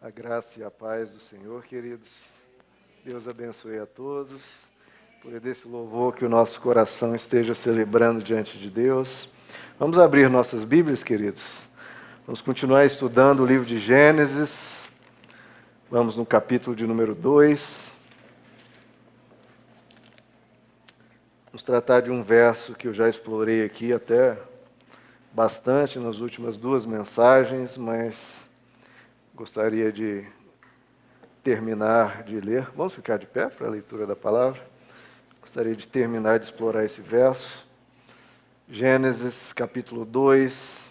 A graça e a paz do Senhor, queridos. Deus abençoe a todos. Por desse louvor que o nosso coração esteja celebrando diante de Deus. Vamos abrir nossas Bíblias, queridos. Vamos continuar estudando o livro de Gênesis. Vamos no capítulo de número 2. Vamos tratar de um verso que eu já explorei aqui até bastante nas últimas duas mensagens, mas gostaria de terminar de ler. Vamos ficar de pé para a leitura da palavra? Gostaria de terminar de explorar esse verso. Gênesis capítulo 2,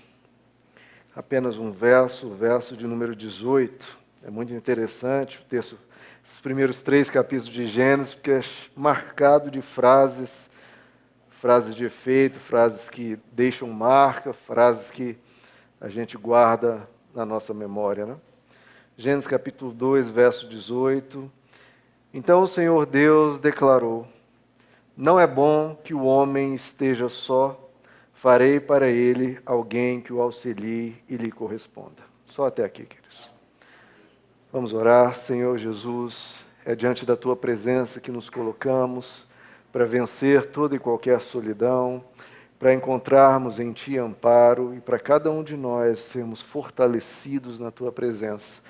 apenas um verso, o verso de número 18. É muito interessante o texto, esses primeiros 3 capítulos de Gênesis, porque é marcado de frases de efeito, frases que deixam marca, frases que a gente guarda na nossa memória, né? Gênesis capítulo 2, verso 18. Então o Senhor Deus declarou: não é bom que o homem esteja só, farei para ele alguém que o auxilie e lhe corresponda. Só até aqui, queridos. Vamos orar. Senhor Jesus, é diante da Tua presença que nos colocamos para vencer toda e qualquer solidão, para encontrarmos em Ti amparo e para cada um de nós sermos fortalecidos na Tua presença.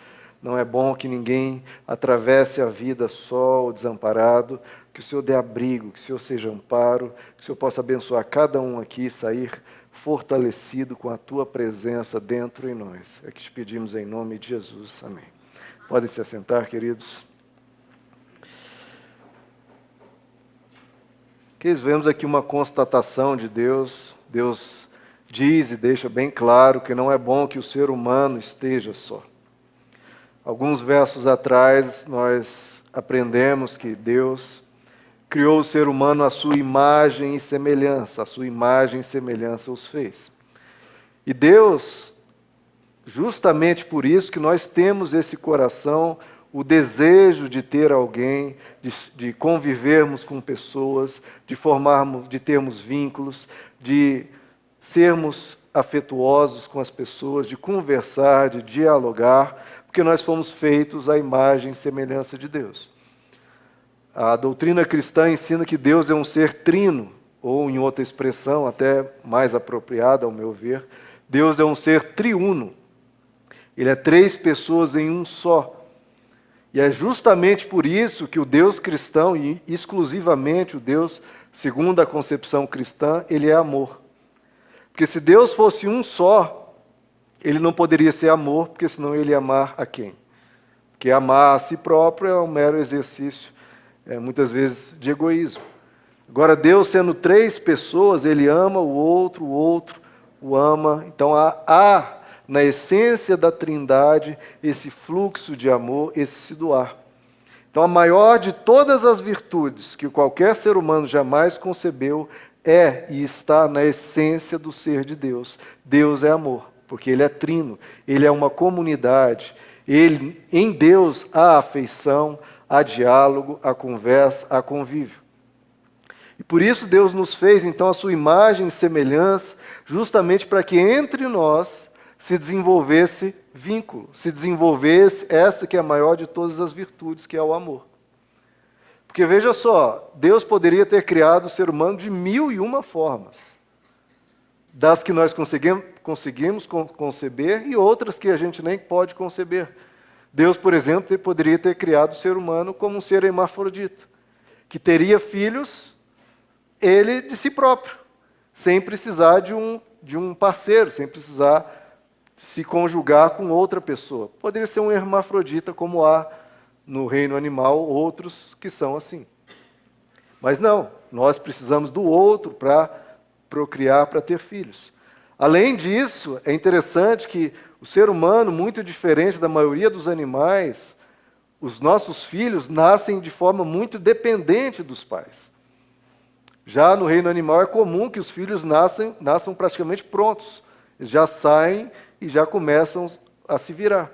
Não é bom que ninguém atravesse a vida só ou desamparado, que o Senhor dê abrigo, que o Senhor seja amparo, que o Senhor possa abençoar cada um aqui e sair fortalecido com a Tua presença dentro em nós. É que te pedimos em nome de Jesus. Amém. Podem se assentar, queridos. Queridos, vemos aqui uma constatação de Deus. Deus diz e deixa bem claro que não é bom que o ser humano esteja só. Alguns versos atrás, nós aprendemos que Deus criou o ser humano à sua imagem e semelhança, a sua imagem e semelhança os fez. E Deus, justamente por isso que nós temos esse coração, o desejo de ter alguém, de convivermos com pessoas, de termos vínculos, de sermos afetuosos com as pessoas, de conversar, de dialogar, porque nós fomos feitos à imagem e semelhança de Deus. A doutrina cristã ensina que Deus é um ser trino, ou em outra expressão, até mais apropriada ao meu ver, Deus é um ser triuno. Ele é 3 pessoas em um só. E é justamente por isso que o Deus cristão, e exclusivamente o Deus, segundo a concepção cristã, ele é amor. Porque se Deus fosse um só, ele não poderia ser amor, porque senão ele ia amar a quem? Porque amar a si próprio é um mero exercício, muitas vezes, de egoísmo. Agora, Deus sendo 3 pessoas, ele ama o outro o ama. Então, há na essência da Trindade esse fluxo de amor, esse se doar. Então, a maior de todas as virtudes que qualquer ser humano jamais concebeu é e está na essência do ser de Deus. Deus é amor, porque Ele é trino, Ele é uma comunidade. Em Deus há afeição, há diálogo, há conversa, há convívio. E por isso Deus nos fez, então, a sua imagem e semelhança, justamente para que entre nós se desenvolvesse vínculo, se desenvolvesse essa que é a maior de todas as virtudes, que é o amor. Porque veja só, Deus poderia ter criado o ser humano de 1001 formas, das que nós conseguimos conceber e outras que a gente nem pode conceber. Deus, por exemplo, poderia ter criado o ser humano como um ser hermafrodita, que teria filhos, ele de si próprio, sem precisar de um parceiro, sem precisar se conjugar com outra pessoa. Poderia ser um hermafrodita, como há no reino animal outros que são assim. Mas não, nós precisamos do outro para procriar, para ter filhos. Além disso, é interessante que o ser humano, muito diferente da maioria dos animais, os nossos filhos nascem de forma muito dependente dos pais. Já no reino animal é comum que os filhos nasçam praticamente prontos. Eles já saem e já começam a se virar.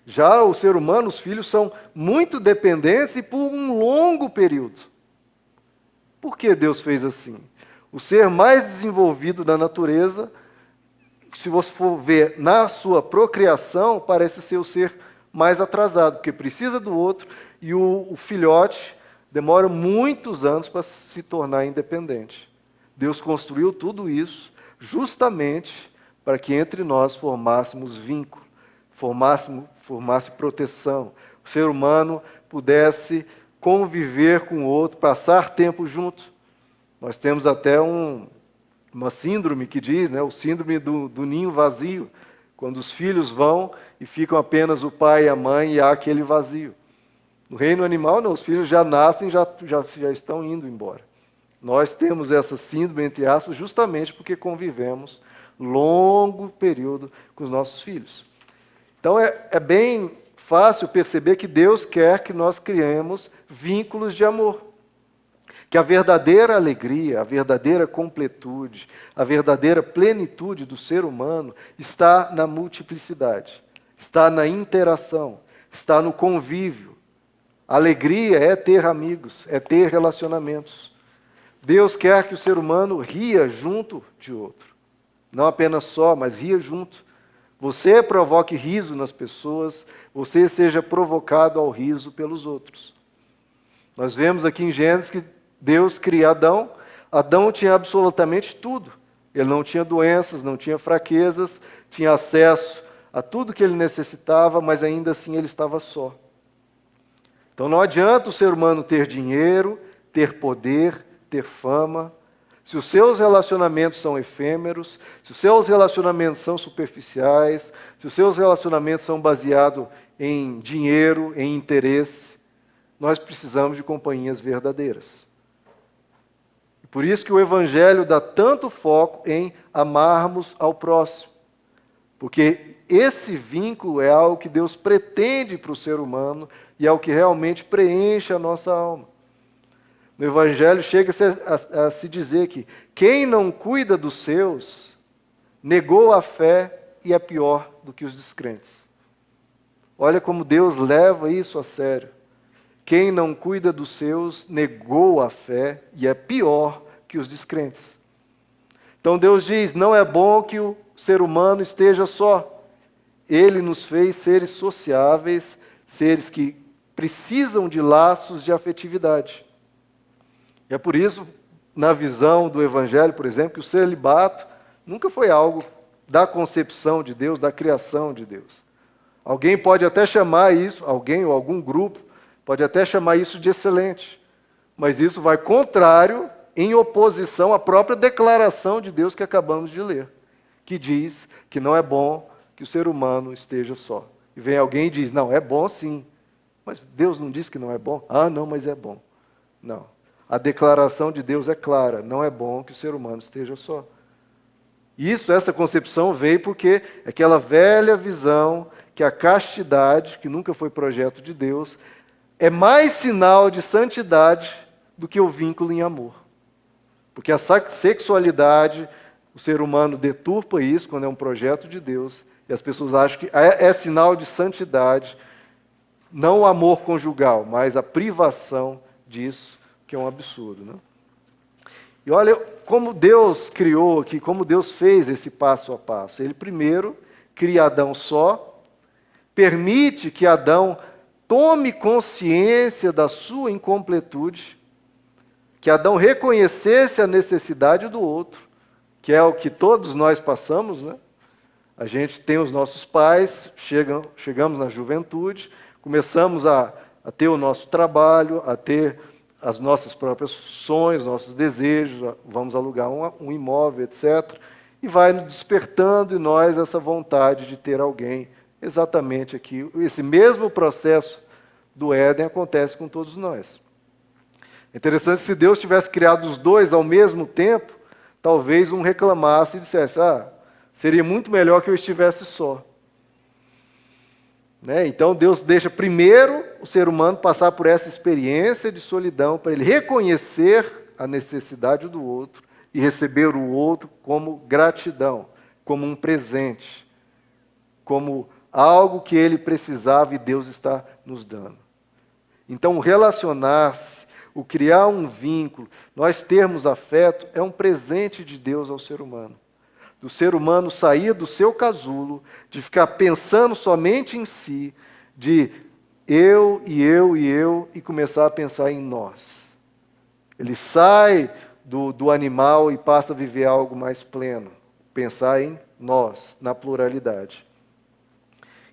Já o ser humano, os filhos são muito dependentes e por um longo período. Por que Deus fez assim? O ser mais desenvolvido da natureza, se você for ver na sua procriação, parece ser o ser mais atrasado, porque precisa do outro, e o filhote demora muitos anos para se tornar independente. Deus construiu tudo isso justamente para que entre nós formássemos vínculo, formasse proteção, o ser humano pudesse conviver com o outro, passar tempo junto. Nós temos até uma síndrome que diz, o síndrome do ninho vazio, quando os filhos vão e ficam apenas o pai e a mãe e há aquele vazio. No reino animal, não, os filhos já nascem, já estão indo embora. Nós temos essa síndrome, entre aspas, justamente porque convivemos longo período com os nossos filhos. Então é bem fácil perceber que Deus quer que nós criemos vínculos de amor. Que a verdadeira alegria, a verdadeira completude, a verdadeira plenitude do ser humano está na multiplicidade, está na interação, está no convívio. A alegria é ter amigos, é ter relacionamentos. Deus quer que o ser humano ria junto de outro. Não apenas só, mas ria junto. Você provoque riso nas pessoas, você seja provocado ao riso pelos outros. Nós vemos aqui em Gênesis que Deus cria Adão. Adão tinha absolutamente tudo. Ele não tinha doenças, não tinha fraquezas, tinha acesso a tudo que ele necessitava, mas ainda assim ele estava só. Então não adianta o ser humano ter dinheiro, ter poder, ter fama. Se os seus relacionamentos são efêmeros, se os seus relacionamentos são superficiais, se os seus relacionamentos são baseados em dinheiro, em interesse, nós precisamos de companhias verdadeiras. Por isso que o Evangelho dá tanto foco em amarmos ao próximo. Porque esse vínculo é algo que Deus pretende para o ser humano e é o que realmente preenche a nossa alma. No Evangelho chega a se dizer que quem não cuida dos seus, negou a fé e é pior do que os descrentes. Olha como Deus leva isso a sério. Quem não cuida dos seus, negou a fé e é pior que os descrentes. Então Deus diz, não é bom que o ser humano esteja só. Ele nos fez seres sociáveis, seres que precisam de laços de afetividade. E é por isso, na visão do Evangelho, por exemplo, que o celibato nunca foi algo da concepção de Deus, da criação de Deus. Alguém pode até chamar isso, alguém ou algum grupo, pode até chamar isso de excelente, mas isso vai contrário, em oposição à própria declaração de Deus que acabamos de ler, que diz que não é bom que o ser humano esteja só. E vem alguém e diz, não, é bom sim, mas Deus não disse que não é bom? Ah, não, mas é bom. Não. A declaração de Deus é clara, não é bom que o ser humano esteja só. Essa concepção veio porque aquela velha visão que a castidade, que nunca foi projeto de Deus, é mais sinal de santidade do que o vínculo em amor. Porque a sexualidade, o ser humano deturpa isso quando é um projeto de Deus, e as pessoas acham que é sinal de santidade, não o amor conjugal, mas a privação disso, que é um absurdo, né? E olha como Deus criou aqui, como Deus fez esse passo a passo. Ele primeiro cria Adão só, permite que Adão tome consciência da sua incompletude, que Adão reconhecesse a necessidade do outro, que é o que todos nós passamos, né? A gente tem os nossos pais, chegamos na juventude, começamos a ter o nosso trabalho, a ter as nossas próprias sonhos, nossos desejos, vamos alugar um imóvel, etc. E vai nos despertando em nós essa vontade de ter alguém. Exatamente aqui, esse mesmo processo do Éden acontece com todos nós. É interessante, se Deus tivesse criado os dois ao mesmo tempo, talvez um reclamasse e dissesse, seria muito melhor que eu estivesse só. Então Deus deixa primeiro o ser humano passar por essa experiência de solidão, para ele reconhecer a necessidade do outro e receber o outro como gratidão, como um presente, como algo que ele precisava e Deus está nos dando. Então o relacionar-se, o criar um vínculo, nós termos afeto, é um presente de Deus ao ser humano. Do ser humano sair do seu casulo, de ficar pensando somente em si, de eu e eu e eu e começar a pensar em nós. Ele sai do animal e passa a viver algo mais pleno, pensar em nós, na pluralidade.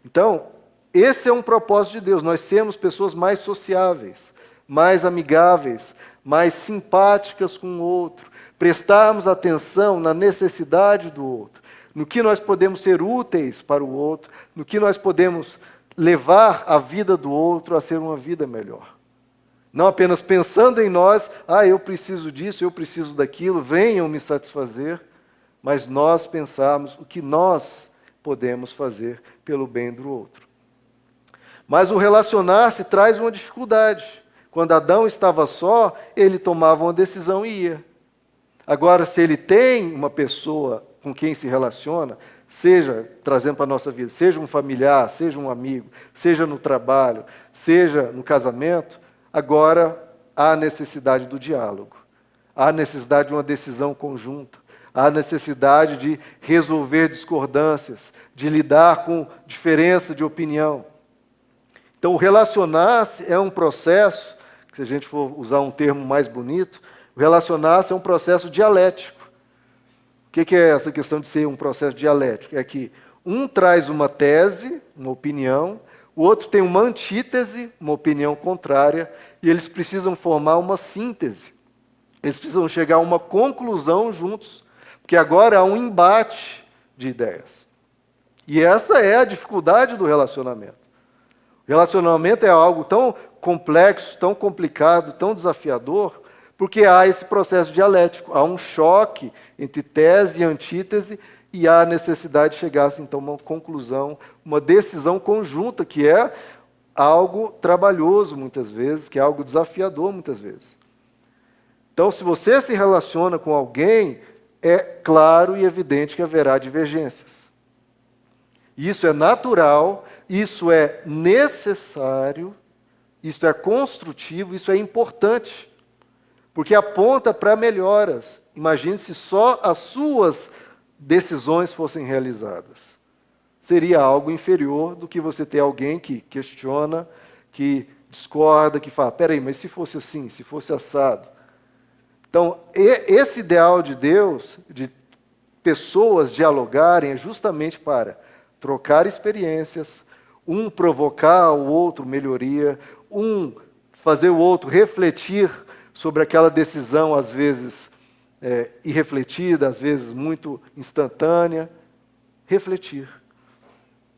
Então, esse é um propósito de Deus, nós sermos pessoas mais sociáveis, mais amigáveis, mais simpáticas com o outro, prestarmos atenção na necessidade do outro, no que nós podemos ser úteis para o outro, no que nós podemos levar a vida do outro a ser uma vida melhor. Não apenas pensando em nós, eu preciso disso, eu preciso daquilo, venham me satisfazer, mas nós pensarmos o que nós podemos fazer pelo bem do outro. Mas o relacionar-se traz uma dificuldade. Quando Adão estava só, ele tomava uma decisão e ia. Agora, se ele tem uma pessoa com quem se relaciona, seja, trazendo para a nossa vida, seja um familiar, seja um amigo, seja no trabalho, seja no casamento, agora há necessidade do diálogo, há necessidade de uma decisão conjunta, há necessidade de resolver discordâncias, de lidar com diferença de opinião. Então, o relacionar-se é um processo, se a gente for usar um termo mais bonito, o relacionar-se é um processo dialético. O que é essa questão de ser um processo dialético? É que um traz uma tese, uma opinião, o outro tem uma antítese, uma opinião contrária, e eles precisam formar uma síntese. Eles precisam chegar a uma conclusão juntos, porque agora há um embate de ideias. E essa é a dificuldade do relacionamento. O relacionamento é algo tão complexo, tão complicado, tão desafiador, porque há esse processo dialético, há um choque entre tese e antítese, e há a necessidade de chegar então, a uma conclusão, uma decisão conjunta, que é algo trabalhoso muitas vezes, que é algo desafiador muitas vezes. Então, se você se relaciona com alguém, é claro e evidente que haverá divergências. Isso é natural, isso é necessário, isso é construtivo, isso é importante, porque aponta para melhoras. Imagine se só as suas decisões fossem realizadas. Seria algo inferior do que você ter alguém que questiona, que discorda, que fala, peraí, mas se fosse assim, se fosse assado? Então, esse ideal de Deus, de pessoas dialogarem, é justamente para trocar experiências, um provocar o outro melhoria, um fazer o outro refletir sobre aquela decisão, às vezes irrefletida, às vezes muito instantânea, refletir.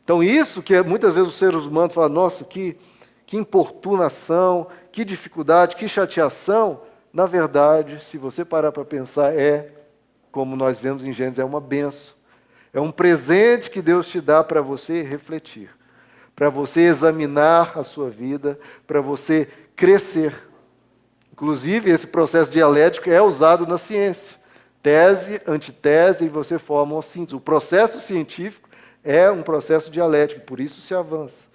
Então isso que muitas vezes os seres humanos falam, nossa, que importunação, que dificuldade, que chateação, na verdade, se você parar para pensar, como nós vemos em Gênesis, é uma bênção. É um presente que Deus te dá para você refletir, para você examinar a sua vida, para você crescer. Inclusive, esse processo dialético é usado na ciência. Tese, antitese, e você forma uma síntese. O processo científico é um processo dialético, por isso se avança.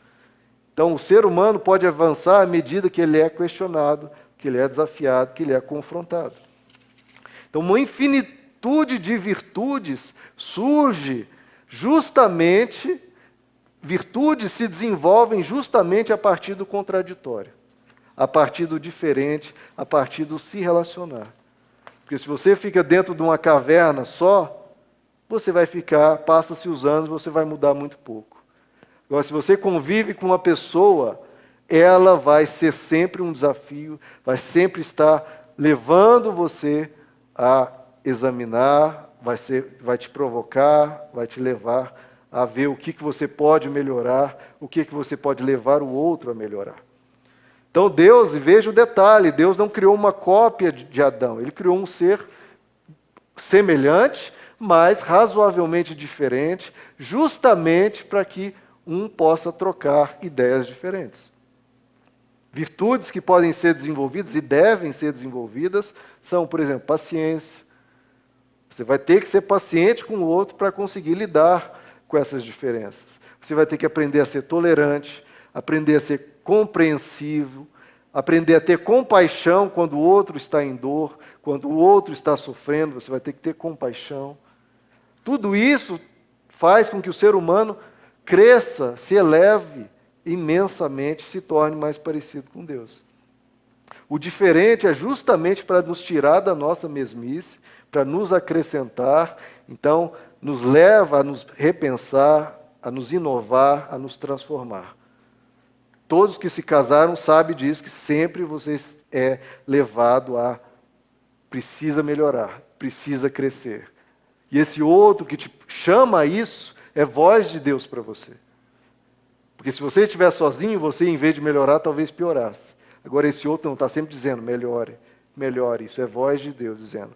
Então, o ser humano pode avançar à medida que ele é questionado, que ele é desafiado, que ele é confrontado. Então, uma infinitude de virtudes surge justamente, virtudes se desenvolvem justamente a partir do contraditório, a partir do diferente, a partir do se relacionar. Porque se você fica dentro de uma caverna só, você vai ficar, passa-se os anos, você vai mudar muito pouco. Agora, se você convive com uma pessoa, ela vai ser sempre um desafio, vai sempre estar levando você a examinar, vai te provocar, vai te levar a ver o que você pode melhorar, o que você pode levar o outro a melhorar. Então Deus, e veja o detalhe, Deus não criou uma cópia de Adão, Ele criou um ser semelhante, mas razoavelmente diferente, justamente para que um possa trocar ideias diferentes. Virtudes que podem ser desenvolvidas e devem ser desenvolvidas são, por exemplo, paciência. Você vai ter que ser paciente com o outro para conseguir lidar com essas diferenças. Você vai ter que aprender a ser tolerante, aprender a ser compreensivo, aprender a ter compaixão quando o outro está em dor, quando o outro está sofrendo, você vai ter que ter compaixão. Tudo isso faz com que o ser humano cresça, se eleve imensamente, se torne mais parecido com Deus. O diferente é justamente para nos tirar da nossa mesmice, para nos acrescentar, então nos leva a nos repensar, a nos inovar, a nos transformar. Todos que se casaram sabem disso, que sempre você é levado a precisa melhorar, precisa crescer. E esse outro que te chama a isso é voz de Deus para você. Porque se você estiver sozinho, você em vez de melhorar, talvez piorasse. Agora esse outro não está sempre dizendo, melhore, melhore. Isso é voz de Deus dizendo,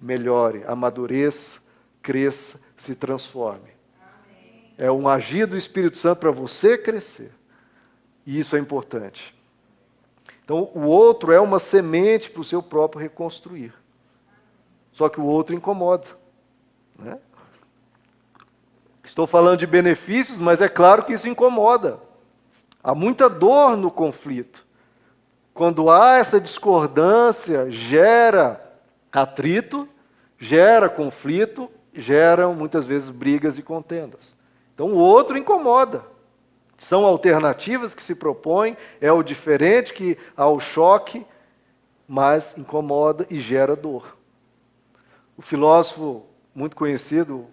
melhore, amadureça, cresça, se transforme. Amém. É um agir do Espírito Santo para você crescer. E isso é importante. Então, o outro é uma semente para o seu próprio reconstruir. Só que o outro incomoda. Né? Estou falando de benefícios, mas é claro que isso incomoda. Há muita dor no conflito. Quando há essa discordância, gera atrito, gera conflito, geram muitas vezes brigas e contendas. Então o outro incomoda. São alternativas que se propõem, é o diferente que há o choque, mas incomoda e gera dor. O filósofo muito conhecido,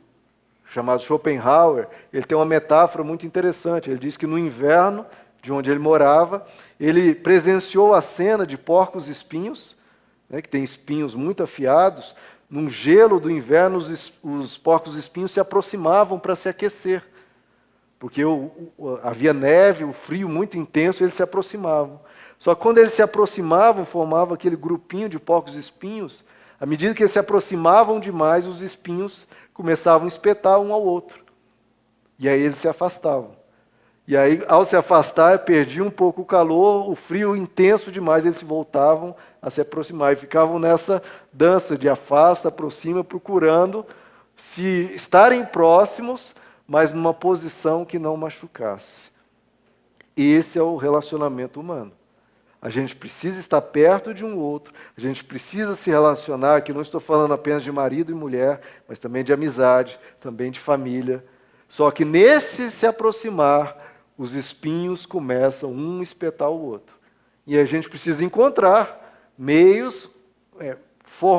chamado Schopenhauer, ele tem uma metáfora muito interessante. Ele diz que no inverno, de onde ele morava, ele presenciou a cena de porcos espinhos, né, que tem espinhos muito afiados. Num gelo do inverno, os porcos espinhos se aproximavam para se aquecer, porque havia neve, o frio muito intenso, eles se aproximavam. Só que quando eles se aproximavam, formavam aquele grupinho de porcos espinhos. À medida que eles se aproximavam demais, os espinhos começavam a espetar um ao outro. E aí eles se afastavam. E aí, ao se afastar, perdia um pouco o calor, o frio intenso demais, eles se voltavam a se aproximar. E ficavam nessa dança de afasta, aproxima, procurando se estarem próximos, mas numa posição que não machucasse. Esse é o relacionamento humano. A gente precisa estar perto de um outro, a gente precisa se relacionar, aqui não estou falando apenas de marido e mulher, mas também de amizade, também de família. Só que nesse se aproximar, os espinhos começam um a espetar o outro. E a gente precisa encontrar meios,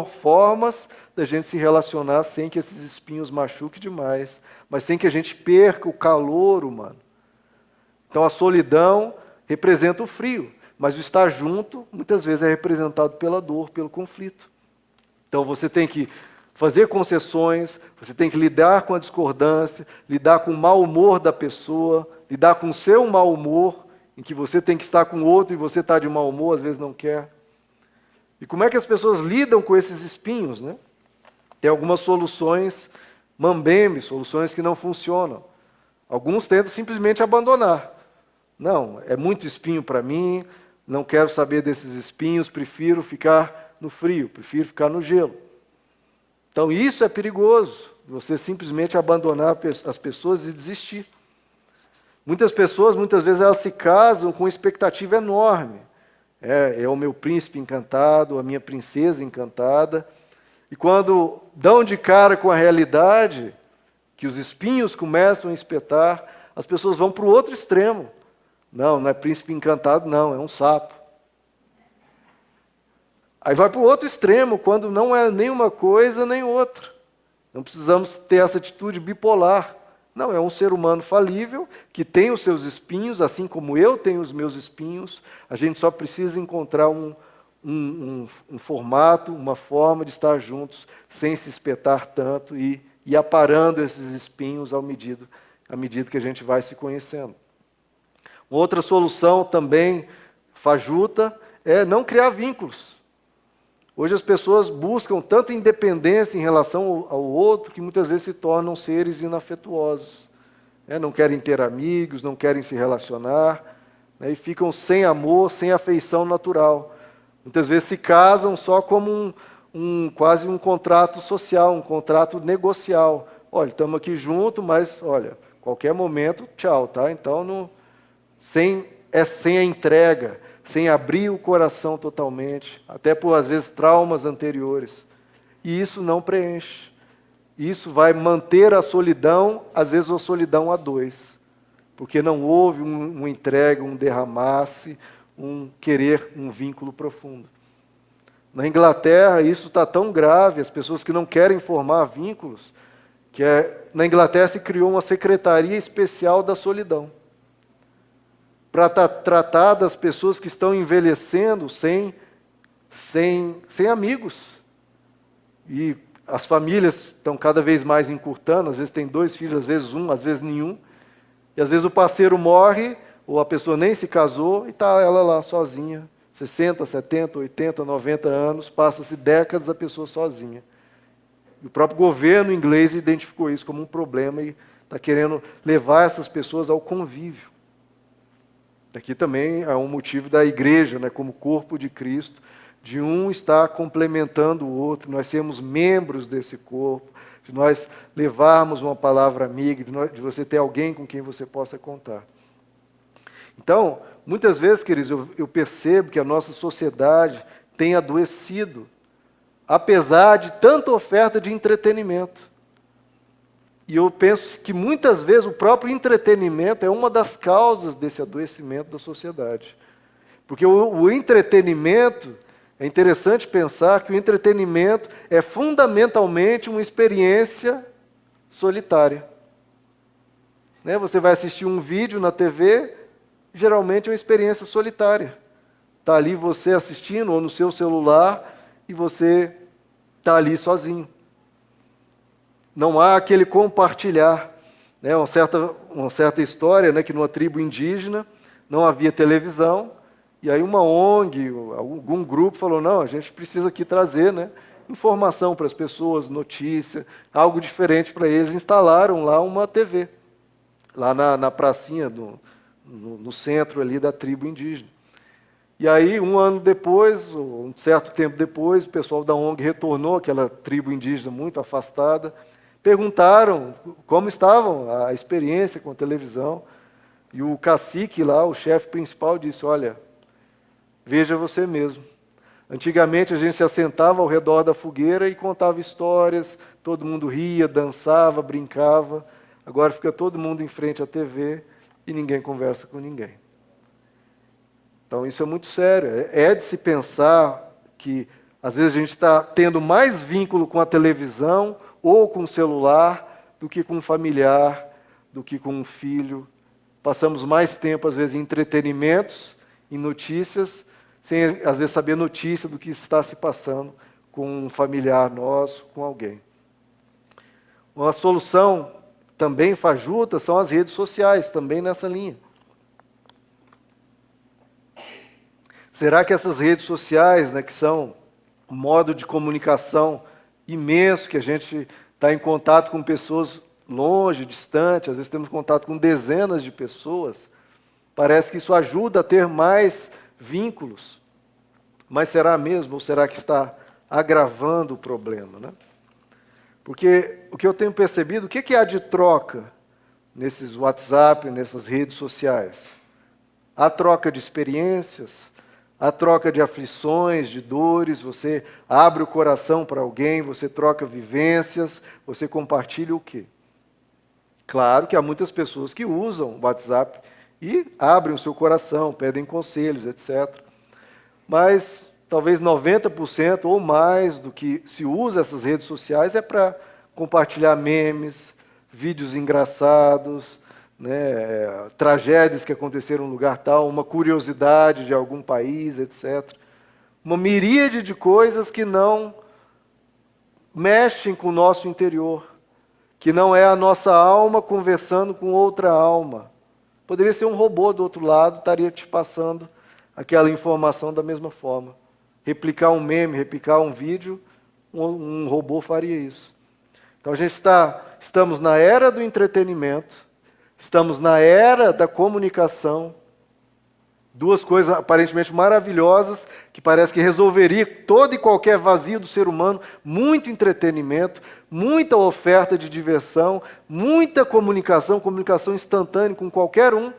formas da gente se relacionar sem que esses espinhos machuquem demais, mas sem que a gente perca o calor humano. Então a solidão representa o frio, mas o estar junto muitas vezes é representado pela dor, pelo conflito. Então você tem que fazer concessões, você tem que lidar com a discordância, lidar com o mau humor da pessoa, lidar com o seu mau humor, em que você tem que estar com o outro e você está de mau humor, às vezes não quer. E como é que as pessoas lidam com esses espinhos, né? Tem algumas soluções mambembe, soluções que não funcionam. Alguns tentam simplesmente abandonar. Não, é muito espinho para mim, não quero saber desses espinhos, prefiro ficar no frio, prefiro ficar no gelo. Então isso é perigoso, você simplesmente abandonar as pessoas e desistir. Muitas pessoas, muitas vezes, elas se casam com expectativa enorme. É o meu príncipe encantado, a minha princesa encantada. E quando dão de cara com a realidade, que os espinhos começam a espetar, as pessoas vão para o outro extremo. Não é príncipe encantado, não, é um sapo. Aí vai para o outro extremo, quando não é nem uma coisa nem outra. Não precisamos ter essa atitude bipolar. Não, é um ser humano falível, que tem os seus espinhos, assim como eu tenho os meus espinhos. A gente só precisa encontrar um formato, uma forma de estar juntos, sem se espetar tanto e aparando esses espinhos à medida que a gente vai se conhecendo. Outra solução também fajuta é não criar vínculos. Hoje as pessoas buscam tanta independência em relação ao outro que muitas vezes se tornam seres inafetuosos. Não querem ter amigos, não querem se relacionar, e ficam sem amor, sem afeição natural. Muitas vezes se casam só como quase um contrato social, um contrato negocial. Olha, estamos aqui juntos, mas olha, qualquer momento, tchau, tá? Então sem a entrega, sem abrir o coração totalmente, até por, às vezes, traumas anteriores. E isso não preenche. Isso vai manter a solidão, às vezes a solidão a dois. porque não houve uma entrega, um derramar-se, um querer, um vínculo profundo. Na Inglaterra, isso está tão grave, as pessoas que não querem formar vínculos, na Inglaterra se criou uma secretaria especial da solidão, para tratar das pessoas que estão envelhecendo sem amigos. E as famílias estão cada vez mais encurtando, às vezes tem 2 filhos, às vezes 1, às vezes nenhum. E às vezes o parceiro morre, ou a pessoa nem se casou, e está ela lá sozinha, 60, 70, 80, 90 anos, passa-se décadas a pessoa sozinha. E o próprio governo inglês identificou isso como um problema e está querendo levar essas pessoas ao convívio. Aqui também é um motivo da igreja, né, como corpo de Cristo, de um estar complementando o outro, nós sermos membros desse corpo, de nós levarmos uma palavra amiga, de você ter alguém com quem você possa contar. Então, muitas vezes, queridos, eu percebo que a nossa sociedade tem adoecido, apesar de tanta oferta de entretenimento. E eu penso que muitas vezes o próprio entretenimento é uma das causas desse adoecimento da sociedade. Porque o entretenimento, é interessante pensar que o entretenimento é fundamentalmente uma experiência solitária. Né? Você vai assistir um vídeo na TV, geralmente é uma experiência solitária. Está ali você assistindo, ou no seu celular, e você está ali sozinho. Não há aquele compartilhar. Né? Uma certa história, né, que numa tribo indígena não havia televisão, e aí uma ONG, algum grupo falou, não, a gente precisa aqui trazer, né, informação para as pessoas, notícia, algo diferente para eles. Instalaram lá uma TV, lá na pracinha, no centro ali da tribo indígena. E aí, um ano depois, ou um certo tempo depois, o pessoal da ONG retornou àquela tribo indígena muito afastada, perguntaram como estava a experiência com a televisão, e o cacique lá, o chefe principal, disse, olha, veja você mesmo. Antigamente a gente se assentava ao redor da fogueira e contava histórias, todo mundo ria, dançava, brincava, agora fica todo mundo em frente à TV e ninguém conversa com ninguém. Então isso é muito sério, é de se pensar que às vezes a gente está tendo mais vínculo com a televisão ou com o celular do que com um familiar, do que com um filho. Passamos mais tempo, às vezes, em entretenimentos, em notícias, sem, às vezes, saber notícia do que está se passando com um familiar nosso, com alguém. Uma solução também fajuta são as redes sociais, também nessa linha. Será que essas redes sociais, né, que são um modo de comunicação imenso, que a gente está em contato com pessoas longe, distante, às vezes temos contato com dezenas de pessoas, parece que isso ajuda a ter mais vínculos. Mas será mesmo, ou será que está agravando o problema, né? Porque o que eu tenho percebido, o que há de troca nesses WhatsApp, nessas redes sociais? Há troca de experiências, há troca de aflições, de dores, você abre o coração para alguém, você troca vivências, você compartilha o quê? Claro que há muitas pessoas que usam o WhatsApp e abrem o seu coração, pedem conselhos, etc. Mas talvez 90% ou mais do que se usa essas redes sociais é para compartilhar memes, vídeos engraçados, né, tragédias que aconteceram em um lugar tal, uma curiosidade de algum país, etc. Uma miríade de coisas que não mexem com o nosso interior, que não é a nossa alma conversando com outra alma. Poderia ser um robô do outro lado, estaria te passando aquela informação da mesma forma. Replicar um meme, replicar um vídeo, um robô faria isso. Então estamos na era do entretenimento, estamos na era da comunicação, duas coisas aparentemente maravilhosas, que parece que resolveria todo e qualquer vazio do ser humano, muito entretenimento, muita oferta de diversão, muita comunicação instantânea com qualquer um.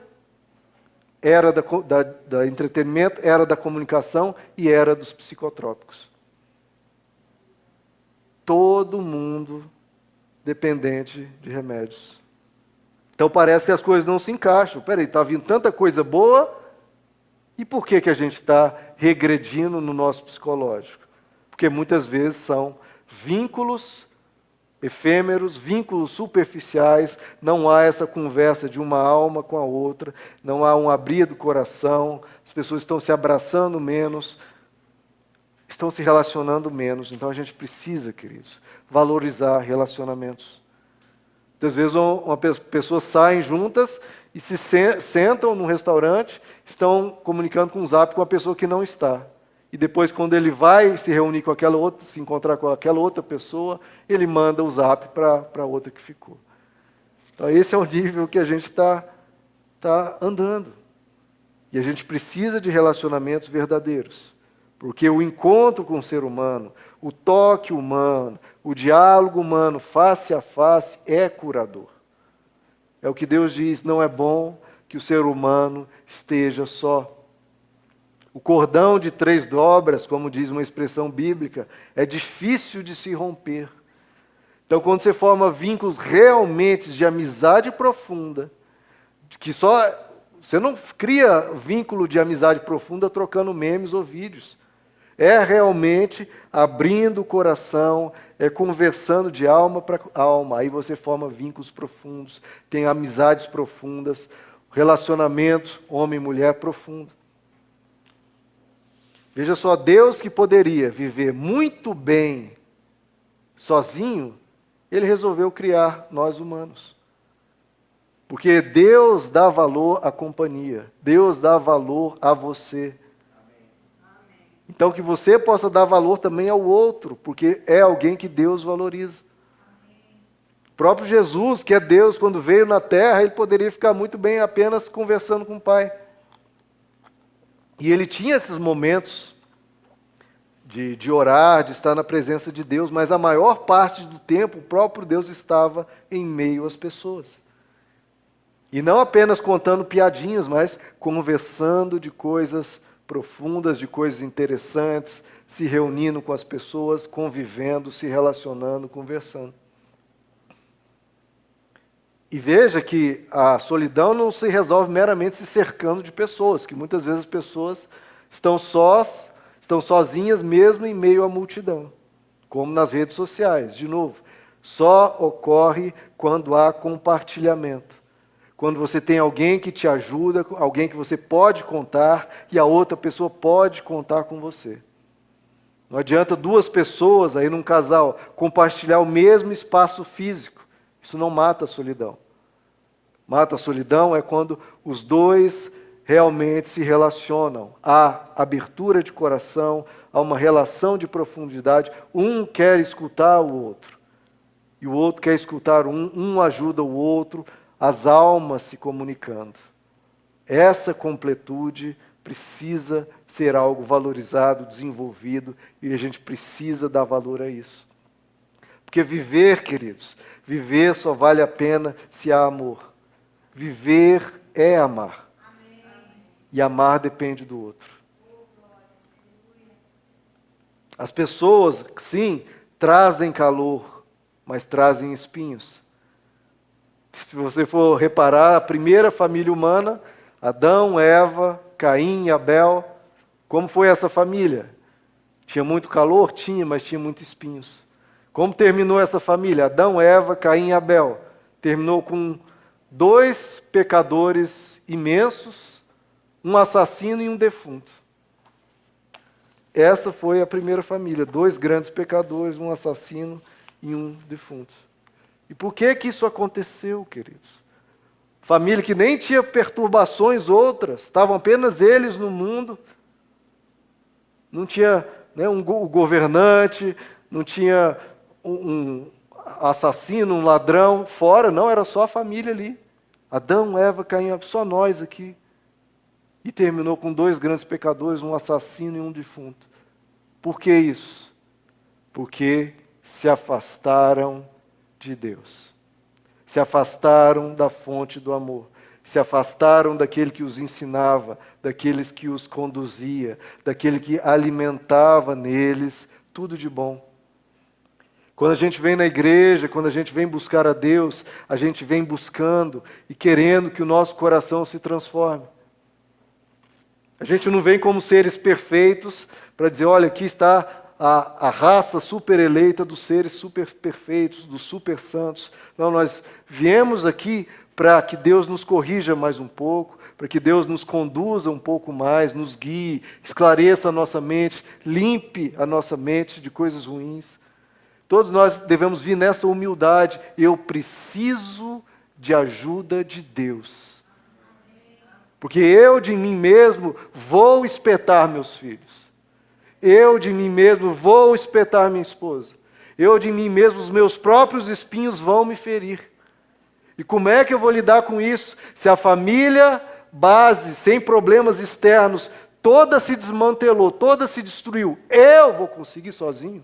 Era da entretenimento, era da comunicação e era dos psicotrópicos. Todo mundo dependente de remédios. Então parece que as coisas não se encaixam. Peraí, está vindo tanta coisa boa, e por que a gente está regredindo no nosso psicológico? Porque muitas vezes são vínculos efêmeros, vínculos superficiais, não há essa conversa de uma alma com a outra, não há um abrir do coração, as pessoas estão se abraçando menos, estão se relacionando menos. Então a gente precisa, queridos, valorizar relacionamentos. Muitas vezes pessoas saem juntas e se sentam num restaurante, estão comunicando com o Zap com a pessoa que não está. E depois, quando ele vai se reunir com aquela outra, se encontrar com aquela outra pessoa, ele manda o Zap para a outra que ficou. Então esse é o nível que a gente está andando. E a gente precisa de relacionamentos verdadeiros. Porque o encontro com o ser humano, o toque humano, o diálogo humano, face a face, é curador. É o que Deus diz, não é bom que o ser humano esteja só. O cordão de 3 dobras, como diz uma expressão bíblica, é difícil de se romper. Então, quando você forma vínculos realmente de amizade profunda, que você não cria vínculo de amizade profunda trocando memes ou vídeos. É realmente abrindo o coração, é conversando de alma para alma. Aí você forma vínculos profundos, tem amizades profundas, relacionamento homem e mulher profundo. Veja só, Deus que poderia viver muito bem sozinho, Ele resolveu criar nós humanos. Porque Deus dá valor à companhia, Deus dá valor a você. Então que você possa dar valor também ao outro, porque é alguém que Deus valoriza. O próprio Jesus, que é Deus, quando veio na terra, Ele poderia ficar muito bem apenas conversando com o Pai. E Ele tinha esses momentos de orar, de estar na presença de Deus, mas a maior parte do tempo o próprio Deus estava em meio às pessoas. E não apenas contando piadinhas, mas conversando de coisas profundas, de coisas interessantes, se reunindo com as pessoas, convivendo, se relacionando, conversando. E veja que a solidão não se resolve meramente se cercando de pessoas, que muitas vezes as pessoas estão sozinhas mesmo em meio à multidão, como nas redes sociais. De novo, só ocorre quando há compartilhamento. Quando você tem alguém que te ajuda, alguém que você pode contar e a outra pessoa pode contar com você. Não adianta 2 pessoas aí num casal compartilhar o mesmo espaço físico. Isso não mata a solidão. Mata a solidão é quando os 2 realmente se relacionam. Há abertura de coração, há uma relação de profundidade. Um quer escutar o outro e o outro quer escutar um ajuda o outro, as almas se comunicando. Essa completude precisa ser algo valorizado, desenvolvido, e a gente precisa dar valor a isso. Porque viver, queridos, viver só vale a pena se há amor. Viver é amar. Amém. E amar depende do outro. As pessoas, sim, trazem calor, mas trazem espinhos. Se você for reparar, a primeira família humana, Adão, Eva, Caim e Abel, como foi essa família? Tinha muito calor? Tinha, mas tinha muitos espinhos. Como terminou essa família? Adão, Eva, Caim e Abel. Terminou com 2 pecadores imensos, um assassino e um defunto. Essa foi a primeira família, 2 grandes pecadores, um assassino e um defunto. E por que isso aconteceu, queridos? Família que nem tinha perturbações outras, estavam apenas eles no mundo. Não tinha um governante, não tinha um assassino, um ladrão fora, não, era só a família ali. Adão, Eva, Caim, só nós aqui. E terminou com 2 grandes pecadores, um assassino e um defunto. Por que isso? Porque se afastaram de Deus. Se afastaram da fonte do amor. Se afastaram daquele que os ensinava, daqueles que os conduzia, daquele que alimentava neles tudo de bom. Quando a gente vem na igreja, quando a gente vem buscar a Deus, a gente vem buscando e querendo que o nosso coração se transforme. A gente não vem como seres perfeitos para dizer, olha, aqui está a raça super eleita dos seres super perfeitos, dos super santos. Não, nós viemos aqui para que Deus nos corrija mais um pouco, para que Deus nos conduza um pouco mais, nos guie, esclareça a nossa mente, limpe a nossa mente de coisas ruins. Todos nós devemos vir nessa humildade. Eu preciso de ajuda de Deus. Porque eu de mim mesmo vou espetar meus filhos. Eu de mim mesmo vou espetar minha esposa. Eu de mim mesmo, os meus próprios espinhos vão me ferir. E como é que eu vou lidar com isso? Se a família base, sem problemas externos, toda se desmantelou, toda se destruiu, eu vou conseguir sozinho?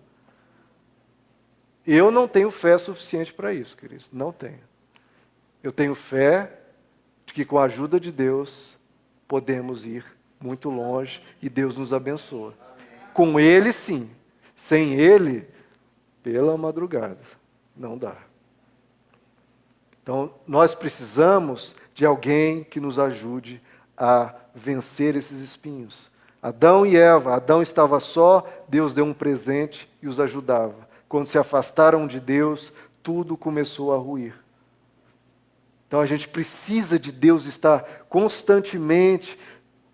Eu não tenho fé suficiente para isso, queridos. Não tenho. Eu tenho fé de que com a ajuda de Deus podemos ir muito longe e Deus nos abençoa. Com Ele, sim. Sem Ele, pela madrugada, não dá. Então, nós precisamos de alguém que nos ajude a vencer esses espinhos. Adão e Eva, Adão estava só, Deus deu um presente e os ajudava. Quando se afastaram de Deus, tudo começou a ruir. Então a gente precisa de Deus estar constantemente,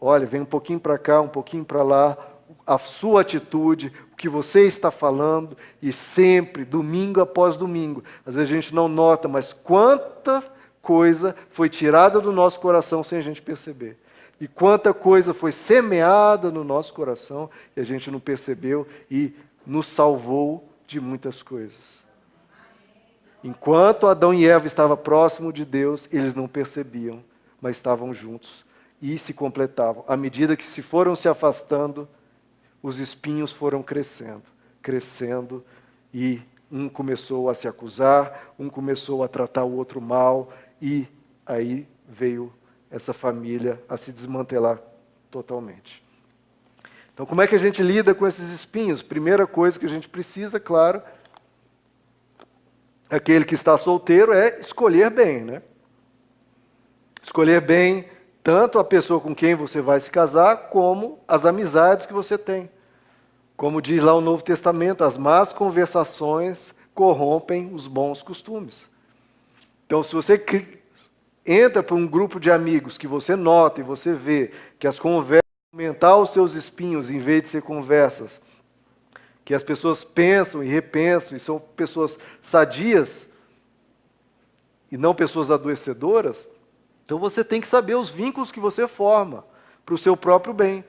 olha, vem um pouquinho para cá, um pouquinho para lá, a sua atitude, o que você está falando, e sempre, domingo após domingo. Às vezes a gente não nota, mas quanta coisa foi tirada do nosso coração sem a gente perceber. E quanta coisa foi semeada no nosso coração e a gente não percebeu e nos salvou de muitas coisas. Enquanto Adão e Eva estavam próximos de Deus, eles não percebiam, mas estavam juntos e se completavam. À medida que se foram se afastando, os espinhos foram crescendo, crescendo, e um começou a se acusar, um começou a tratar o outro mal, e aí veio essa família a se desmantelar totalmente. Então, como é que a gente lida com esses espinhos? Primeira coisa que a gente precisa, claro, aquele que está solteiro, é escolher bem, né? Escolher bem tanto a pessoa com quem você vai se casar, como as amizades que você tem. Como diz lá o Novo Testamento, as más conversações corrompem os bons costumes. Então, se você entra para um grupo de amigos que você nota e você vê que as conversas aumentar os seus espinhos em vez de ser conversas, que as pessoas pensam e repensam e são pessoas sadias e não pessoas adoecedoras, então você tem que saber os vínculos que você forma para o seu próprio bem.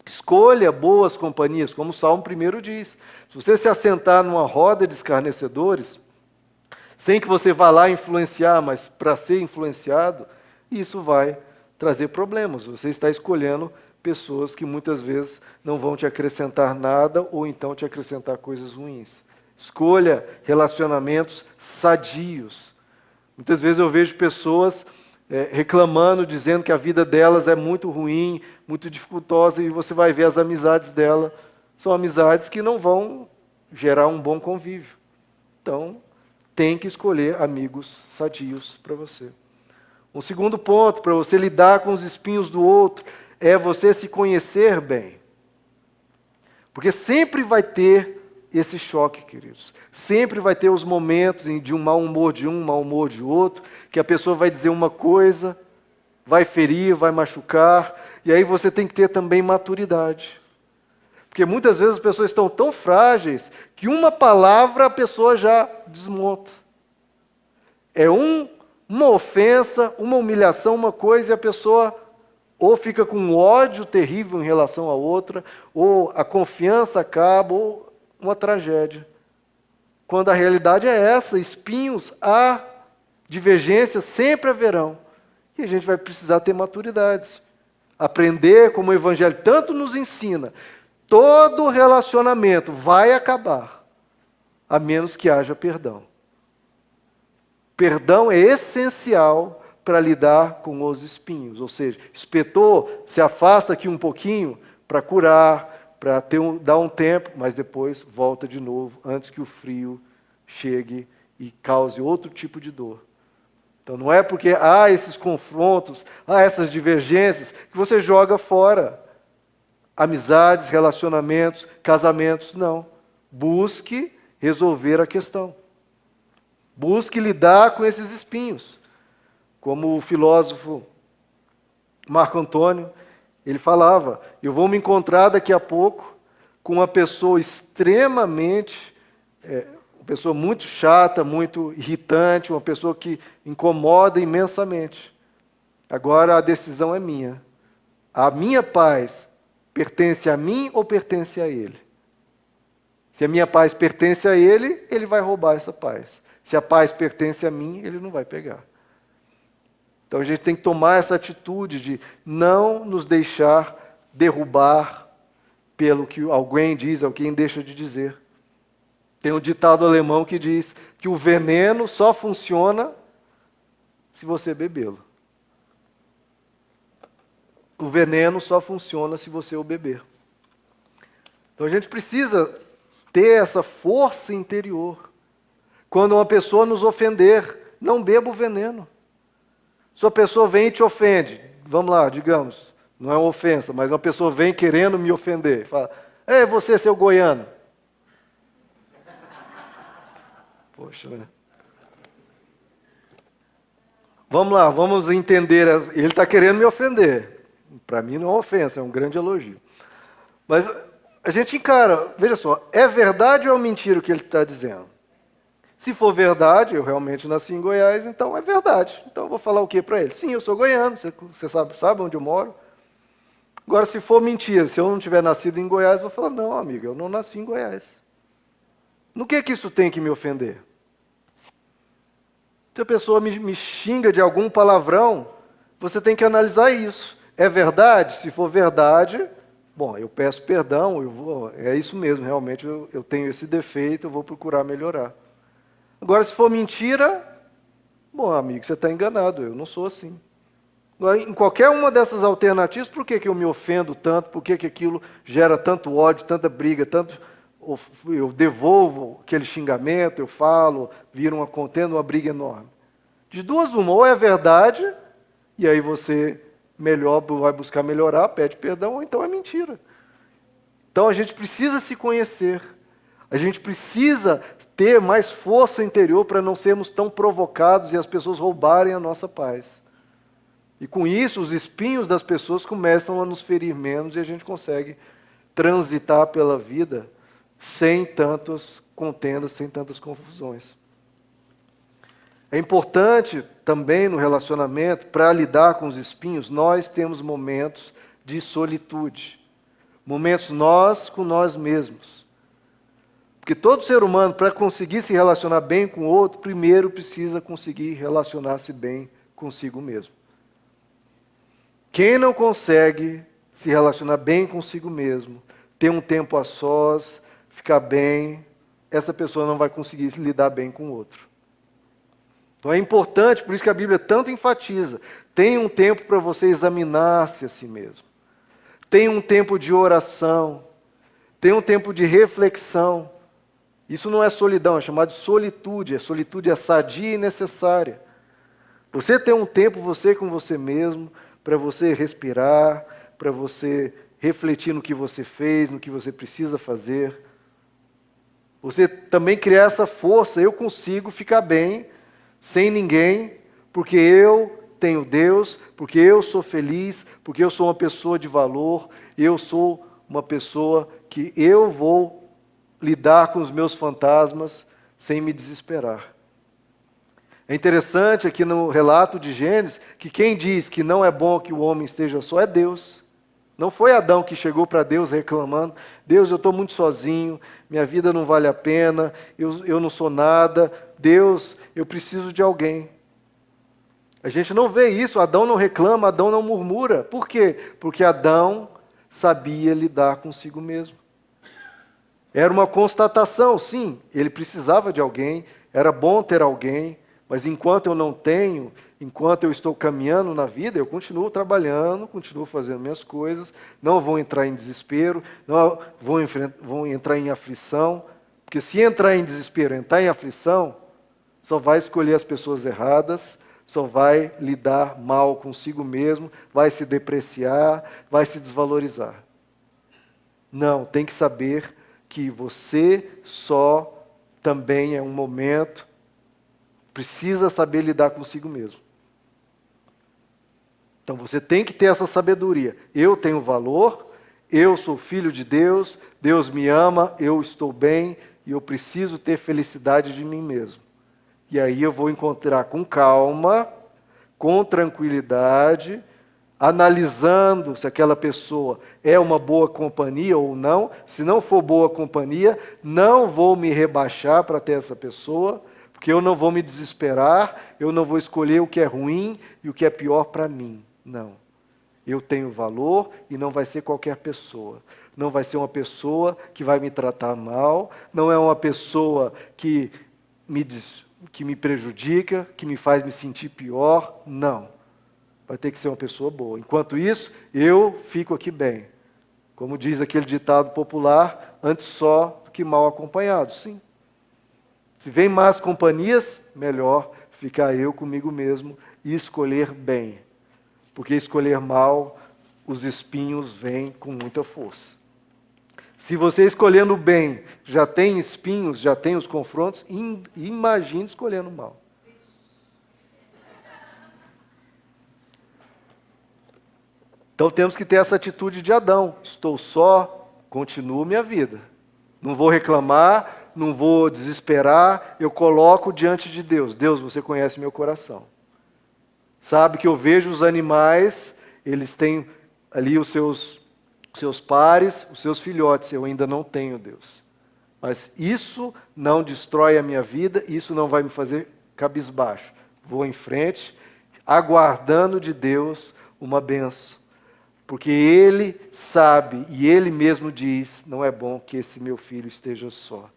Escolha boas companhias, como o Salmo 1 diz. Se você se assentar numa roda de escarnecedores, sem que você vá lá influenciar, mas para ser influenciado, isso vai trazer problemas. Você está escolhendo pessoas que muitas vezes não vão te acrescentar nada ou então te acrescentar coisas ruins. Escolha relacionamentos sadios. Muitas vezes eu vejo pessoas reclamando, dizendo que a vida delas é muito ruim, muito dificultosa, e você vai ver as amizades dela. São amizades que não vão gerar um bom convívio. Então, tem que escolher amigos sadios para você. Um segundo ponto, para você lidar com os espinhos do outro, é você se conhecer bem. Porque sempre vai ter esse choque, queridos. Sempre vai ter os momentos de um mau humor de um, mau humor de outro, que a pessoa vai dizer uma coisa, vai ferir, vai machucar, e aí você tem que ter também maturidade. Porque muitas vezes as pessoas estão tão frágeis que uma palavra a pessoa já desmonta. É uma ofensa, uma humilhação, uma coisa, e a pessoa ou fica com um ódio terrível em relação à outra, ou a confiança acaba, ou uma tragédia. Quando a realidade é essa, espinhos há, divergências sempre haverão. E a gente vai precisar ter maturidade. Aprender como o Evangelho tanto nos ensina. Todo relacionamento vai acabar, a menos que haja perdão. Perdão é essencial para lidar com os espinhos. Ou seja, espetou, se afasta aqui um pouquinho para curar, para dar um tempo, mas depois volta de novo, antes que o frio chegue e cause outro tipo de dor. Então não é porque há esses confrontos, há essas divergências, que você joga fora amizades, relacionamentos, casamentos. Não. Busque resolver a questão. Busque lidar com esses espinhos. Como o filósofo Marco Antônio, ele falava, eu vou me encontrar daqui a pouco com uma pessoa extremamente, uma pessoa muito chata, muito irritante, uma pessoa que incomoda imensamente. Agora a decisão é minha. A minha paz pertence a mim ou pertence a ele? Se a minha paz pertence a ele, ele vai roubar essa paz. Se a paz pertence a mim, ele não vai pegar. Então a gente tem que tomar essa atitude de não nos deixar derrubar pelo que alguém diz, alguém deixa de dizer. Tem um ditado alemão que diz que o veneno só funciona se você bebê-lo. O veneno só funciona se você o beber. Então a gente precisa ter essa força interior. Quando uma pessoa nos ofender, não beba o veneno. Se a pessoa vem e te ofende, vamos lá, digamos, não é uma ofensa, mas uma pessoa vem querendo me ofender, fala, ei, você, seu goiano. Poxa, né? Vamos lá, vamos entender, ele está querendo me ofender. Para mim não é uma ofensa, é um grande elogio. Mas a gente encara, veja só, é verdade ou é mentira o que ele está dizendo? Se for verdade, eu realmente nasci em Goiás, então é verdade. Então eu vou falar o que para ele? Sim, eu sou goiano, você sabe onde eu moro. Agora, se for mentira, se eu não tiver nascido em Goiás, eu vou falar, não, amigo, eu não nasci em Goiás. No que isso tem que me ofender? Se a pessoa me xinga de algum palavrão, você tem que analisar isso. É verdade? Se for verdade, bom, eu peço perdão, é isso mesmo, realmente eu tenho esse defeito, eu vou procurar melhorar. Agora, se for mentira, bom, amigo, você está enganado, eu não sou assim. Agora, em qualquer uma dessas alternativas, por que eu me ofendo tanto? Por que aquilo gera tanto ódio, tanta briga, eu devolvo aquele xingamento, eu falo, vira uma contenda, uma briga enorme? De duas uma, ou é verdade, e aí você vai buscar melhorar, pede perdão, ou então é mentira. Então a gente precisa se conhecer. A gente precisa ter mais força interior para não sermos tão provocados e as pessoas roubarem a nossa paz. E com isso, os espinhos das pessoas começam a nos ferir menos e a gente consegue transitar pela vida sem tantas contendas, sem tantas confusões. É importante também no relacionamento, para lidar com os espinhos, nós temos momentos de solitude. Momentos nós com nós mesmos. Porque todo ser humano, para conseguir se relacionar bem com o outro, primeiro precisa conseguir relacionar-se bem consigo mesmo. Quem não consegue se relacionar bem consigo mesmo, ter um tempo a sós, ficar bem, essa pessoa não vai conseguir se lidar bem com o outro. Então é importante, por isso que a Bíblia tanto enfatiza, tenha um tempo para você examinar-se a si mesmo. Tenha um tempo de oração, tenha um tempo de reflexão. Isso não é solidão, é chamado de solitude. A solitude é sadia e necessária. Você ter um tempo, você com você mesmo, para você respirar, para você refletir no que você fez, no que você precisa fazer. Você também criar essa força, eu consigo ficar bem, sem ninguém, porque eu tenho Deus, porque eu sou feliz, porque eu sou uma pessoa de valor, eu sou uma pessoa que eu vou lidar com os meus fantasmas sem me desesperar. É interessante aqui no relato de Gênesis que quem diz que não é bom que o homem esteja só é Deus. Não foi Adão que chegou para Deus reclamando, Deus, eu estou muito sozinho, minha vida não vale a pena, eu não sou nada, Deus, eu preciso de alguém. A gente não vê isso, Adão não reclama, Adão não murmura. Por quê? Porque Adão sabia lidar consigo mesmo. Era uma constatação, sim, ele precisava de alguém, era bom ter alguém, mas enquanto eu não tenho, enquanto eu estou caminhando na vida, eu continuo trabalhando, continuo fazendo minhas coisas, não vou entrar em desespero, não vou entrar em aflição, Porque se entrar em desespero, entrar em aflição, só vai escolher as pessoas erradas, só vai lidar mal consigo mesmo, vai se depreciar, vai se desvalorizar. Não, tem que saber que você só também é um momento, precisa saber lidar consigo mesmo. Então você tem que ter essa sabedoria. Eu tenho valor, eu sou filho de Deus, Deus me ama, eu estou bem e eu preciso ter felicidade de mim mesmo. E aí eu vou encontrar com calma, com tranquilidade, analisando se aquela pessoa é uma boa companhia ou não. Se não for boa companhia, não vou me rebaixar para ter essa pessoa, porque eu não vou me desesperar, eu não vou escolher o que é ruim e o que é pior para mim. Não. Eu tenho valor e não vai ser qualquer pessoa. Não vai ser uma pessoa que vai me tratar mal, não é uma pessoa que me prejudica, que me faz me sentir pior. Não. Vai ter que ser uma pessoa boa. Enquanto isso, eu fico aqui bem. Como diz aquele ditado popular, antes só do que mal acompanhado. Sim. Se vem más companhias, melhor ficar eu comigo mesmo e escolher bem. Porque escolher mal, os espinhos vêm com muita força. Se você escolhendo bem já tem espinhos, já tem os confrontos, imagine escolhendo mal. Então temos que ter essa atitude de Adão. Estou só, continuo minha vida. Não vou reclamar, não vou desesperar, eu coloco diante de Deus. Deus, você conhece meu coração. Sabe que eu vejo os animais, eles têm ali os seus pares, os seus filhotes. Eu ainda não tenho, Deus. Mas isso não destrói a minha vida, isso não vai me fazer cabisbaixo. Vou em frente, aguardando de Deus uma bênção. Porque Ele sabe, e Ele mesmo diz, não é bom que esse meu filho esteja só.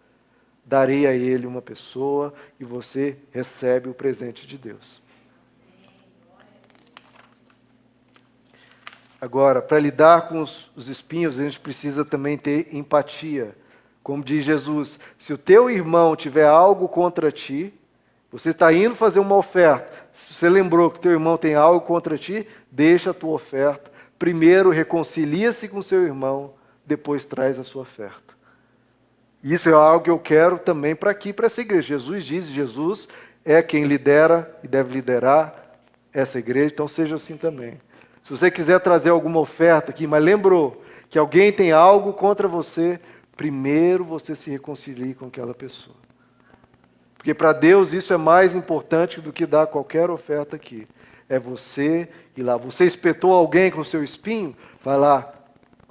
Darei a ele uma pessoa e você recebe o presente de Deus. Agora, para lidar com os espinhos, a gente precisa também ter empatia. Como diz Jesus, se o teu irmão tiver algo contra ti, você está indo fazer uma oferta, se você lembrou que teu irmão tem algo contra ti, deixa a tua oferta. Primeiro reconcilia-se com seu irmão, depois traz a sua oferta. Isso é algo que eu quero também para aqui, para essa igreja. Jesus diz, Jesus é quem lidera e deve liderar essa igreja, então seja assim também. Se você quiser trazer alguma oferta aqui, mas lembrou que alguém tem algo contra você, primeiro você se reconcilie com aquela pessoa. Porque para Deus isso é mais importante do que dar qualquer oferta aqui. É você ir lá. Você espetou alguém com o seu espinho? Vai lá.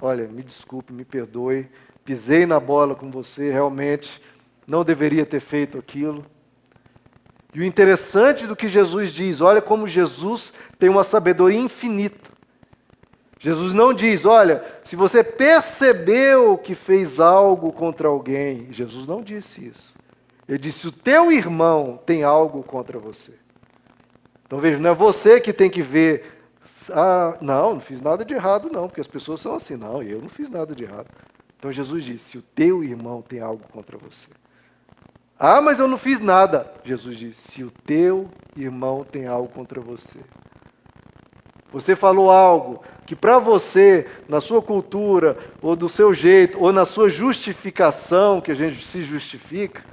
Olha, me desculpe, me perdoe. Pisei na bola com você, realmente não deveria ter feito aquilo. E o interessante do que Jesus diz, olha como Jesus tem uma sabedoria infinita. Jesus não diz, olha, se você percebeu que fez algo contra alguém, Jesus não disse isso. Ele disse, o teu irmão tem algo contra você. Então veja, não é você que tem que ver, não fiz nada de errado não, porque as pessoas são assim, não, eu não fiz nada de errado. Então Jesus disse, se o teu irmão tem algo contra você. Mas eu não fiz nada. Jesus disse, se o teu irmão tem algo contra você. Você falou algo que para você, na sua cultura, ou do seu jeito, ou na sua justificação, que a gente se justifica,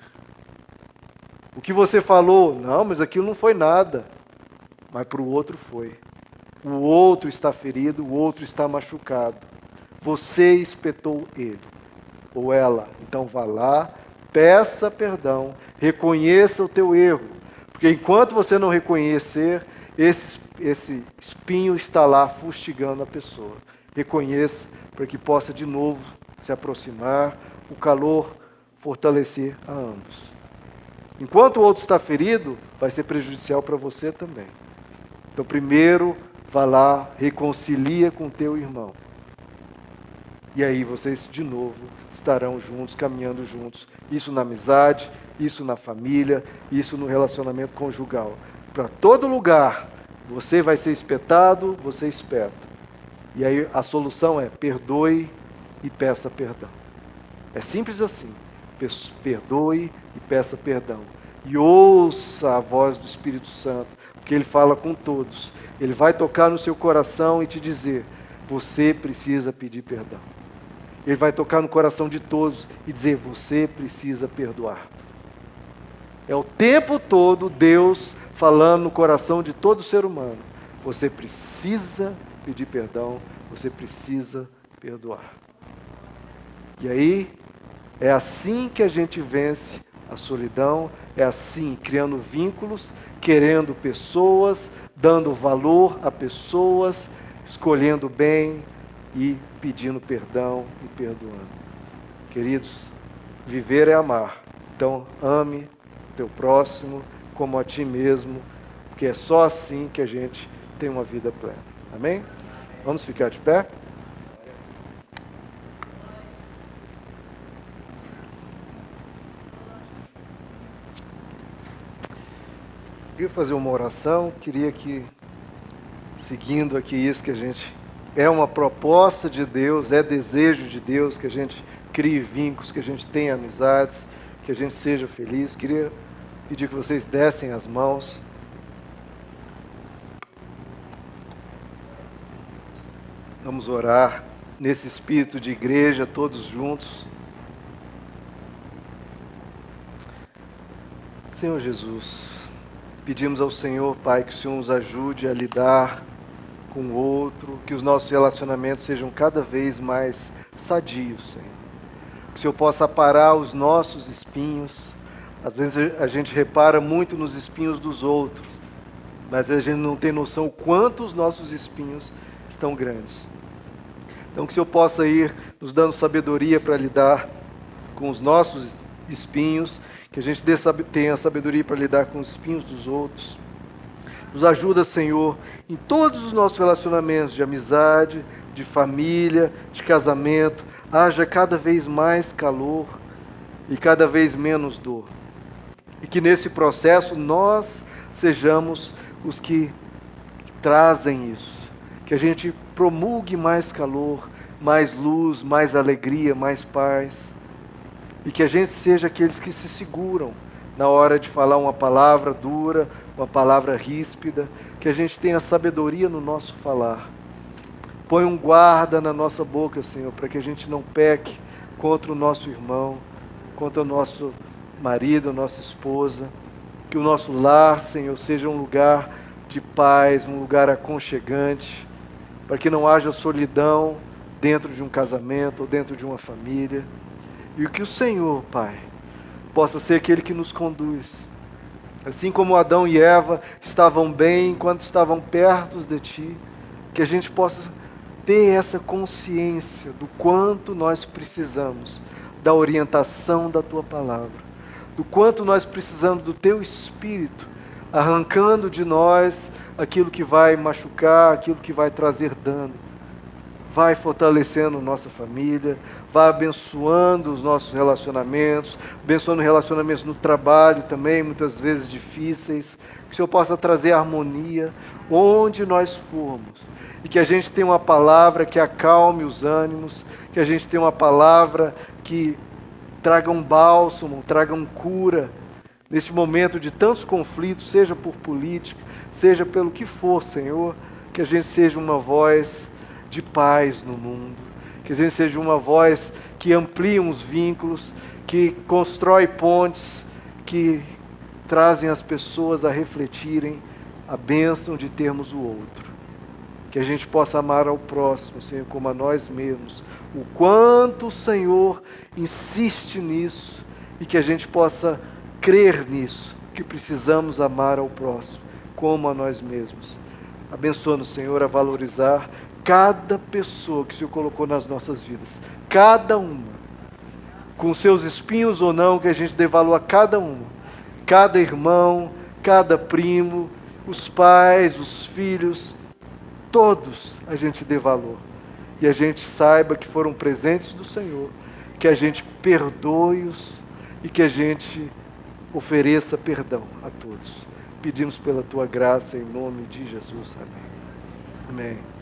o que você falou, não, mas aquilo não foi nada. Mas para o outro foi. O outro está ferido, o outro está machucado. Você espetou ele, ou ela. Então vá lá, peça perdão, reconheça o teu erro. Porque enquanto você não reconhecer, esse espinho está lá fustigando a pessoa. Reconheça para que possa de novo se aproximar, o calor fortalecer a ambos. Enquanto o outro está ferido, vai ser prejudicial para você também. Então primeiro, vá lá, reconcilia com o teu irmão. E aí vocês de novo estarão juntos, caminhando juntos. Isso na amizade, isso na família, isso no relacionamento conjugal. Para todo lugar, você vai ser espetado, você espeta. E aí a solução é perdoe e peça perdão. É simples assim. perdoe e peça perdão. E ouça a voz do Espírito Santo, porque Ele fala com todos. Ele vai tocar no seu coração e te dizer: você precisa pedir perdão. Ele vai tocar no coração de todos e dizer: você precisa perdoar. É o tempo todo Deus falando no coração de todo ser humano: você precisa pedir perdão, você precisa perdoar. E aí, é assim que a gente vence a solidão, é assim, criando vínculos, querendo pessoas, dando valor a pessoas, escolhendo bem e pedindo perdão e perdoando. Queridos, viver é amar. Então, ame teu próximo como a ti mesmo, porque é só assim que a gente tem uma vida plena. Amém? Vamos ficar de pé? Eu ia fazer uma oração, queria que, seguindo aqui isso que a gente... É uma proposta de Deus, é desejo de Deus que a gente crie vínculos, que a gente tenha amizades, que a gente seja feliz. Queria pedir que vocês dessem as mãos. Vamos orar nesse espírito de igreja, todos juntos. Senhor Jesus, pedimos ao Senhor, Pai, que o Senhor nos ajude a lidar com o outro, que os nossos relacionamentos sejam cada vez mais sadios, Senhor. Que o Senhor possa aparar os nossos espinhos. Às vezes a gente repara muito nos espinhos dos outros, mas às vezes a gente não tem noção o quanto os nossos espinhos estão grandes. Então que o Senhor possa ir nos dando sabedoria para lidar com os nossos espinhos, que a gente tenha sabedoria para lidar com os espinhos dos outros. Nos ajuda, Senhor, em todos os nossos relacionamentos de amizade, de família, de casamento, haja cada vez mais calor e cada vez menos dor. E que nesse processo nós sejamos os que trazem isso. Que a gente promulgue mais calor, mais luz, mais alegria, mais paz. E que a gente seja aqueles que se seguram na hora de falar uma palavra dura, uma palavra ríspida, que a gente tenha sabedoria no nosso falar. Põe um guarda na nossa boca, Senhor, para que a gente não peque contra o nosso irmão, contra o nosso marido, a nossa esposa. Que o nosso lar, Senhor, seja um lugar de paz, um lugar aconchegante, para que não haja solidão dentro de um casamento ou dentro de uma família. E que o Senhor, Pai, possa ser aquele que nos conduz. Assim como Adão e Eva estavam bem enquanto estavam perto de Ti, que a gente possa ter essa consciência do quanto nós precisamos da orientação da Tua Palavra, do quanto nós precisamos do Teu Espírito, arrancando de nós aquilo que vai machucar, aquilo que vai trazer dano. Vai fortalecendo nossa família, vai abençoando os nossos relacionamentos, abençoando relacionamentos no trabalho também, muitas vezes difíceis. Que o Senhor possa trazer harmonia onde nós formos. E que a gente tenha uma palavra que acalme os ânimos, que a gente tenha uma palavra que traga um bálsamo, traga um cura. Neste momento de tantos conflitos, seja por política, seja pelo que for, Senhor, que a gente seja uma voz de paz no mundo, que a gente seja uma voz que amplia os vínculos, que constrói pontes, que trazem as pessoas a refletirem a bênção de termos o outro. Que a gente possa amar ao próximo, Senhor, como a nós mesmos. O quanto o Senhor insiste nisso e que a gente possa crer nisso, que precisamos amar ao próximo como a nós mesmos. Abençoa-nos, Senhor, a valorizar cada pessoa que o Senhor colocou nas nossas vidas, cada uma, com seus espinhos ou não, que a gente dê valor a cada uma, cada irmão, cada primo, os pais, os filhos, todos a gente dê valor, e a gente saiba que foram presentes do Senhor, que a gente perdoe-os e que a gente ofereça perdão a todos. Pedimos pela Tua graça em nome de Jesus. Amém. Amém.